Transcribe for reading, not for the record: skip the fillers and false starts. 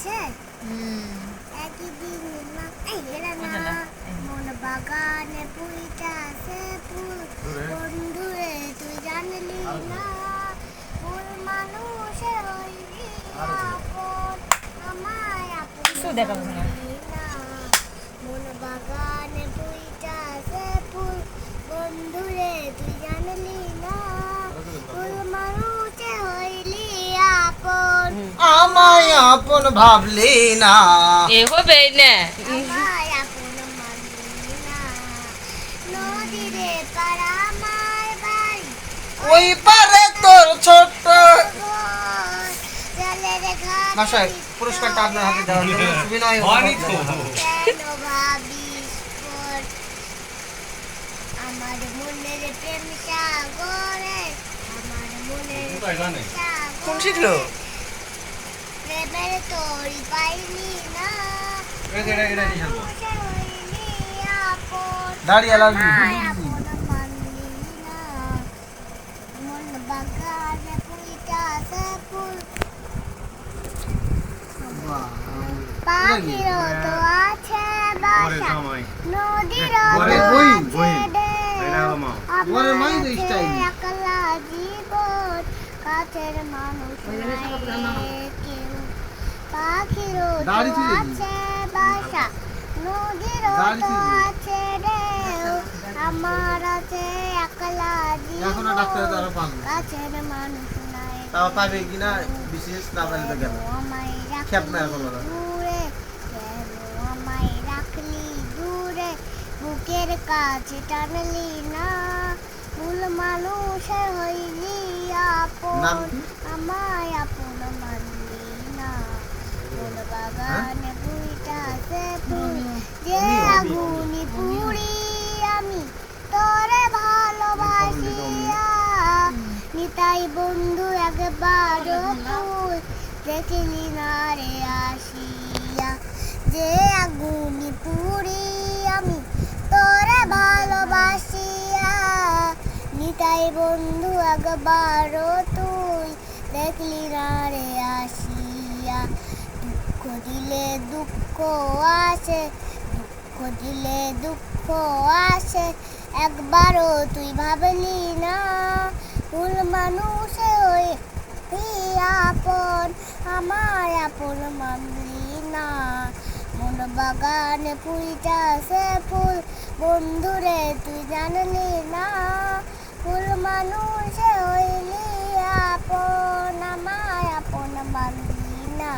আছে একদিন মন বাগানে পুইটা আছে ফুল বন্ধুরে তুই জানলি না ফুল মানুষের হইলি আপন আমায় আপন দেখাবো না মন বাগানে পুইটা আছে ফুল বন্ধুরে তুই জানলি না ফুল মানুষের হইলি আপন আমায় আপন ভাবলি না এ হবে না আমায় আপন মানলি না নদীরে পাড়া আমার বাড়ি ওই পারে তোর ছোট্ট জলের ঘাট মাসায় পুরস্কারটা আপনার হাতে দেওয়া হলো সুবিনয় কেন ভাবিস পর আমার মনের প্রেম সাগরে আমার মনের কোন শিখলো প্রেমের তরি পাইনি না মানুষের হইলি আপন দাঁড়িয়ে আমায় আপন মানলি না মন বাগানে পুইটা আছে ফুল পাখিরও তো আছে বাসা নদীরও তো আছে ঢেউ আমার আছে একলা জীবন কাছের মানুষ নাই কেউ পাখিরও তো আছে বাসা নদীরও তো আছে ঢেউ আমার আছে একলা জীবন কাছের মানুষ নাই তাও পাবে কিনা বিশেষ না পাইলে তো গেল আমায় খেপ না এখন ওরা। দূরে কেন আমায় রাখলি দূরে বুকের কাছে টানলি না ভুল মানুষের হইলি আপন নাম কি? আমায় আপন মানলি না ফুল বাগানে পুইটা আছে ফুল যে আগুনি পুরি আমি তোরে ভালোবাসিয়া নিতাই বন্ধু একবার তুই দেখলি না রে আসিয়া যে আগুনি পুরি আমি তোরে ভালোবাসিয়া নিতাই বন্ধু একবার তুই দেখলি না রে আসিয়া দুঃখ দিলে দুঃখ আসে দুঃখ দিলে দুঃখ আসে একবারও তুই ভাবলি না ভুল মানুষে হয়ে আপন আমায় আপন মানলি না মন বাগানে পুইটা আছে ফুল বন্ধুরে তুই জানলি না ফুল মানুষে হইলি আপন আমায় আপন মানলি না